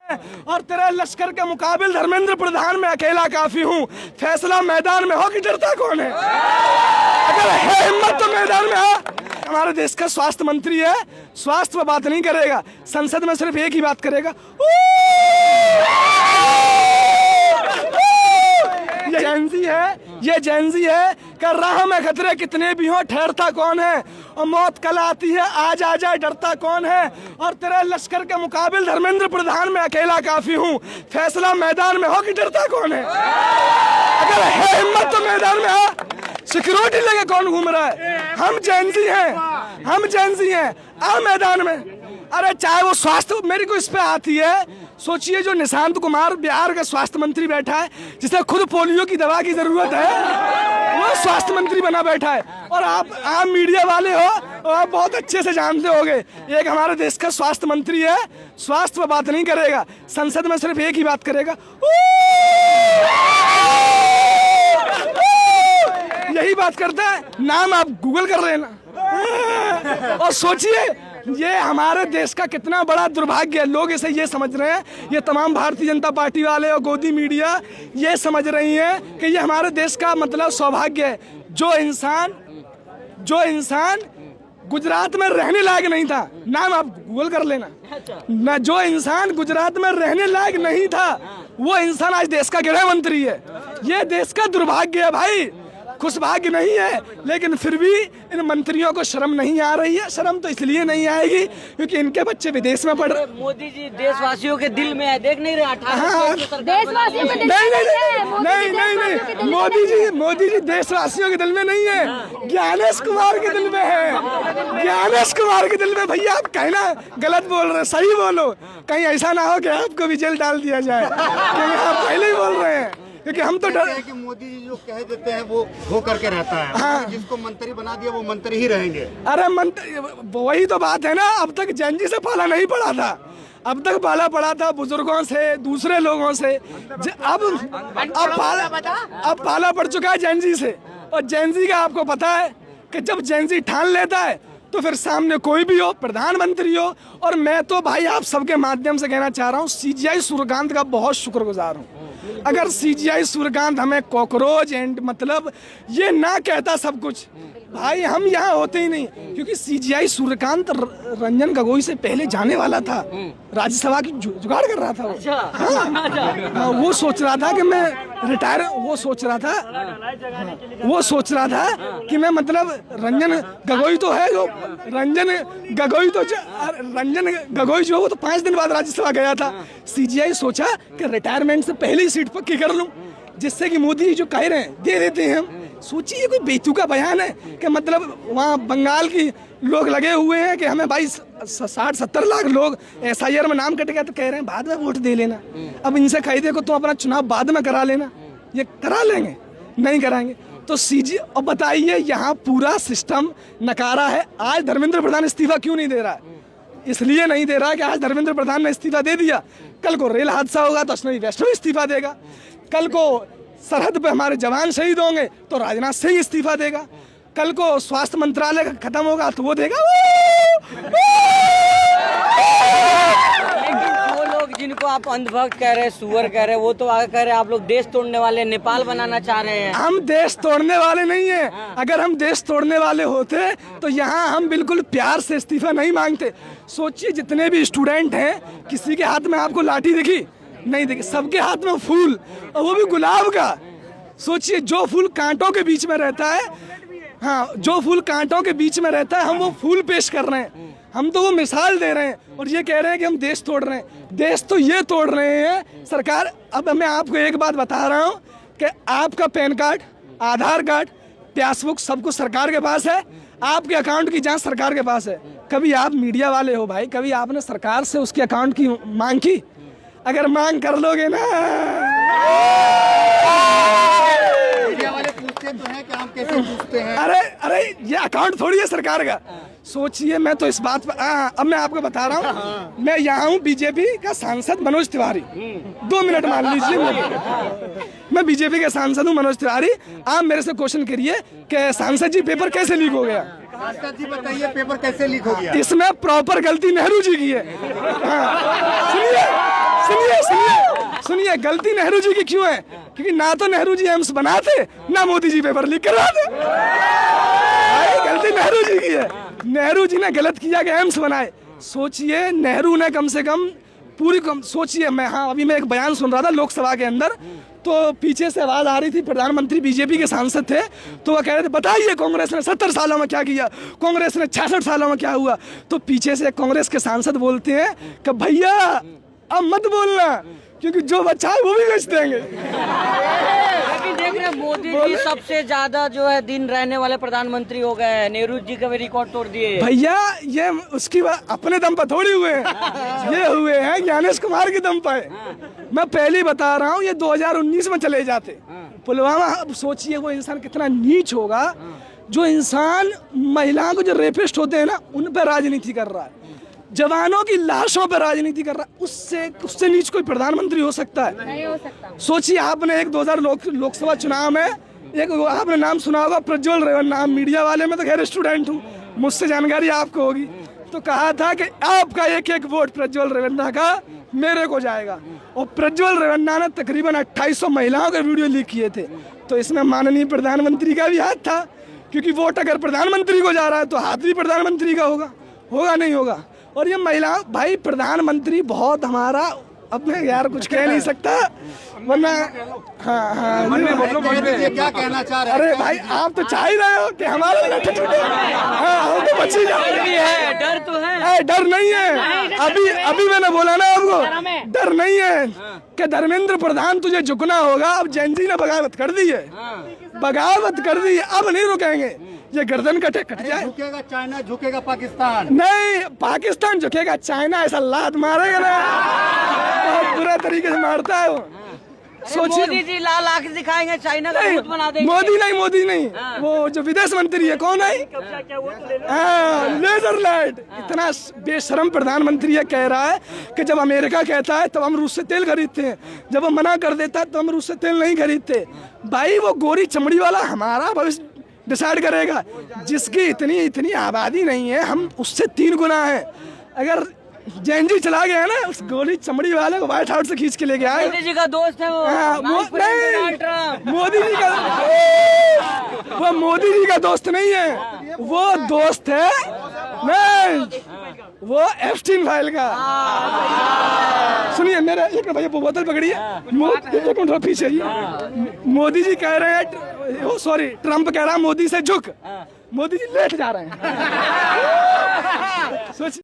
और तेरे लश्कर के मुकाबिल धर्मेंद्र प्रधान में अकेला काफी हूँ। फैसला मैदान में हो कि डरता कौन है? अगर है हिम्मत तो मैदान में आ। हमारे देश का स्वास्थ्य मंत्री है, स्वास्थ्य पर बात नहीं करेगा, संसद में सिर्फ एक ही बात करेगा, ये जेंजी है कि राह में खतरे कितने भी हों ठहरता कौन है, और मौत कल आती है आज आ जाए डरता कौन है। और तेरे लश्कर के मुकाबिल धर्मेंद्र प्रधान में अकेला काफी हूँ। फैसला मैदान में हो कि डरता कौन है? अगर है हिम्मत तो मैदान में आ। सिक्योरिटी लेके कौन घूम रहा है? हम जेंजी हैं, आ मैदान में। अरे चाहे वो स्वास्थ्य, मेरी को इस पे आती है, सोचिए जो निशांत कुमार बिहार का स्वास्थ्य मंत्री बैठा है, जिसे खुद पोलियो की दवा की जरूरत है, वो स्वास्थ्य मंत्री बना बैठा है। और आप मीडिया वाले हो और आप बहुत अच्छे से जानते होंगे, एक हमारे देश का स्वास्थ्य मंत्री है, स्वास्थ्य पर बात नहीं करेगा, संसद में सिर्फ एक ही बात करेगा, यही बात करता है। नाम आप गूगल कर लेना और सोचिए ये हमारे देश का कितना बड़ा दुर्भाग्य है। लोग इसे ये समझ रहे हैं, ये तमाम भारतीय जनता पार्टी वाले और गोदी मीडिया ये समझ रही हैं कि ये हमारे देश का मतलब सौभाग्य है। जो इंसान गुजरात में रहने लायक नहीं था, नाम आप गूगल कर लेना ना, जो इंसान गुजरात में रहने लायक नहीं था वो इंसान आज देश का गृह मंत्री है। ये देश का दुर्भाग्य है भाई, खुशभाग्य नहीं है। लेकिन फिर भी इन मंत्रियों को शर्म नहीं आ रही है। शर्म तो इसलिए नहीं आएगी क्योंकि इनके बच्चे विदेश में पढ़ रहे। मोदी जी देशवासियों के दिल में है, देख नहीं रहे? नहीं, मोदी जी देशवासियों के दिल में नहीं है, ज्ञानेश कुमार के दिल में है। ज्ञानेश कुमार के दिल में। भैया आप कहना गलत बोल रहे, सही बोलो, कहीं ऐसा ना हो कि आपको भी जेल डाल दिया जाए, क्योंकि आप पहले ही बोल रहे हैं। क्योंकि हम तो डर कि मोदी जी जो कह देते हैं वो हो करके रहता है। हाँ। जिसको मंत्री बना दिया वो मंत्री ही रहेंगे। अरे मंत्री, वही तो बात है ना, अब तक जेंजी से पाला नहीं पड़ा था, अब तक पाला पड़ा था बुजुर्गों से, दूसरे लोगों से। अब पाला पड़ चुका है जेंजी से। और जेंजी का आपको पता है कि जब जेंजी ठान लेता है तो फिर सामने कोई भी हो, प्रधानमंत्री हो। और मैं तो भाई आप सबके माध्यम से कहना चाह रहा हूँ, सीजीआई सूर्यकांत का बहुत शुक्रगुजार हूँ। अगर सीजीआई सूर्यकांत हमें कॉकरोच एंड मतलब ये ना कहता सब कुछ, भाई हम यहाँ होते ही नहीं। क्योंकि सीजीआई सूर्यकांत रंजन गोगोई से पहले जाने वाला था, राज्यसभा की जुगाड़ कर रहा था वो। हाँ, वो सोच रहा था कि मैं रिटायर, वो सोच रहा था कि मैं मतलब रंजन गोगोई तो है जो रंजन गोगोई जो वो तो 5 दिन बाद राज्यसभा गया था। सीजीआई सोचा कि रिटायरमेंट से पहले ही सीट पक्की कर लूं, जिससे कि मोदी जो कह रहे हैं दे देते हैं हम। सोचिए कोई बेतुका बयान है कि मतलब वहाँ बंगाल की लोग लगे हुए हैं कि हमें भाई 60-70 लाख लोग SIR में नाम कट गया, तो कह रहे हैं बाद में वोट दे लेना। अब इनसे कह दे को तुम अपना चुनाव बाद में करा लेना, ये करा लेंगे? नहीं कराएंगे। तो अब बताइए यहाँ पूरा सिस्टम नकारा है। आज धर्मेंद्र प्रधान इस्तीफा क्यों नहीं दे रहा है? इसलिए नहीं दे रहा कि आज धर्मेंद्र प्रधान ने इस्तीफा दे दिया, कल को रेल हादसा होगा तो अश्विनी वैष्णव इस्तीफा देगा, कल को सरहद पे हमारे जवान शहीद होंगे तो राजनाथ सिंह इस्तीफा देगा, कल को स्वास्थ्य मंत्रालय खत्म होगा तो वो देगा। वो लोग जिनको आप अंधभक्त कह रहे हैं, सुअर कह रहे हैं, वो तो आगे कह रहे हैं आप लोग देश तोड़ने वाले, नेपाल बनाना चाह रहे हैं। हम देश तोड़ने वाले नहीं है। अगर हम देश तोड़ने वाले होते तो यहाँ हम बिल्कुल प्यार से इस्तीफा नहीं मांगते। सोचिए जितने भी स्टूडेंट हैं, किसी के हाथ में आपको लाठी दिखी? नहीं दिखी, सबके हाथ में फूल, और वो भी गुलाब का। सोचिए जो फूल कांटों के बीच में रहता है, हाँ जो फूल कांटों के बीच में रहता है, हम वो फूल पेश कर रहे हैं, हम तो वो मिसाल दे रहे हैं और ये कह रहे हैं कि हम देश तोड़ रहे हैं। देश तो ये तोड़ रहे हैं सरकार। अब मैं आपको एक बात बता रहा हूँ कि आपका पैन कार्ड, आधार कार्ड, पासबुक सब कुछ सरकार के पास है, आपके अकाउंट की जांच सरकार के पास है। कभी आप मीडिया वाले हो भाई, कभी आपने सरकार से उसके अकाउंट की मांग की? अगर मांग कर लोगे ना, मीडिया वाले पूछते तो हैं कि आप कैसे पूछते हैं? अरे ये अकाउंट थोड़ी है सरकार का। सोचिए, मैं तो इस बात पर अब मैं आपको बता रहा हूँ, मैं यहाँ हूँ बीजेपी का सांसद मनोज तिवारी। 2 मिनट मान लीजिए, मैं बीजेपी के सांसद हूँ मनोज तिवारी। आप मेरे से क्वेश्चन करिए कि सांसद जी पेपर कैसे लीक हो गया? सांसद जी बताइए पेपर कैसे लीक हो गया? इसमें प्रॉपर गलती नेहरू जी की है। सुनिए है, गलती नेहरू जी की क्यों है? क्योंकि ना तो नेहरू जी एम्स बनाते, ना मोदी जी पेपर लीक करवाते। भाई गलती नेहरू जी की है, नेहरू जी ने गलत किया कि एम्स बनाए। सोचिए नेहरू ने कम से कम सोचिए, अभी मैं एक बयान सुन रहा था लोकसभा के अंदर, तो पीछे से आवाज आ रही थी, प्रधानमंत्री बीजेपी के सांसद थे, तो वो कह रहे थे बताइए कांग्रेस ने 70 सालों में क्या किया, कांग्रेस ने 66 सालों में क्या हुआ। तो पीछे से कांग्रेस के सांसद बोलते हैं कि भैया अब मत बोलना, क्योंकि जो बच्चा है वो भी बेच देंगे। लेकिन देख रहे हैं मोदी जी सबसे ज्यादा जो है दिन रहने वाले प्रधानमंत्री हो गए हैं, नेहरू जी का भी रिकॉर्ड तोड़ दिए। भैया ये उसकी अपने दम पर थोड़ी हुए हैं, ये हुए हैं ज्ञानेश कुमार के दम पर। मैं पहले बता रहा हूँ, ये 2019 में चले जाते पुलवामा। अब सोचिए वो इंसान कितना नीच होगा, जो इंसान महिलाओं को जो रेपिस्ट होते हैं ना, उन पर राजनीति कर रहा है, जवानों की लाशों पर राजनीति कर रहा है। उससे नीच कोई प्रधानमंत्री हो सकता है? नहीं हो सकता। सोचिए आपने एक 2000 लोकसभा चुनाव में एक आपने नाम सुना होगा प्रज्वल रेवन्ना, मीडिया वाले में तो खैर स्टूडेंट हूँ, मुझसे जानकारी आपको होगी, तो कहा था कि आपका एक एक वोट प्रज्वल रेवन्ना का मेरे को जाएगा। और प्रज्वल रेवन्ना ने तकरीबन 2800 महिलाओं के वीडियो लीक किए थे। तो इसमें माननीय प्रधानमंत्री का भी हाथ था, क्योंकि वोट अगर प्रधानमंत्री को जा रहा है तो हाथ भी प्रधानमंत्री का होगा नहीं होगा। और ये महिला भाई प्रधानमंत्री बहुत हमारा, अब मैं यार कुछ कह नहीं सकता वरना क्या कहना चाह रहे हैं? अरे भाई आप तो चाह ही रहे हो कि हमारा हमको बची है, डर तो है। डर नहीं है, अभी मैंने बोला ना आपको, डर नहीं है कि धर्मेंद्र प्रधान तुझे झुकना होगा। अब जैन जी ने बगावत कर दी है, बगावत कर दी है, अब नहीं रुकेंगे, ये गर्दन कट जाए। झुकेगा चाइना, झुकेगा पाकिस्तान। नहीं, पाकिस्तान झुकेगा, चाइना ऐसा लात मारेगा ना, बहुत बुरा तरीके से मारता है वो। सोचिए मोदी जी लाल आंख दिखाएंगे, चाइना का भूत बना देंगे। मोदी नहीं, वो जो विदेश मंत्री है कौन है, नेदरलैंड। इतना बेशरम प्रधानमंत्री है, कह रहा है कि जब अमेरिका कहता है तब हम रूस से तेल खरीदते हैं, जब वो मना कर देता है तो हम रूस से तेल नहीं खरीदते। भाई वो गोरी चमड़ी वाला हमारा भविष्य डिसाइड करेगा, जिसकी इतनी आबादी नहीं है, हम उससे 3 गुना है। अगर जैन जी चला गया ना, उस गोली चमड़ी वाले को व्हाइट हाउस से खींच के लेके आए। मोदी जी का दोस्त है वो। मोदी जी का वो मोदी जी का दोस्त नहीं है, वो दोस्त है नहीं, वो एप्स्टीन फाइल का। सुनिए मेरा एक भैया बोतल पकड़िए, एक मिनट पीछे ही। मोदी जी कह रहे हैं, सॉरी ट्रम्प कह रहा है मोदी से झुक, मोदी जी लेट जा रहे हैं। सोच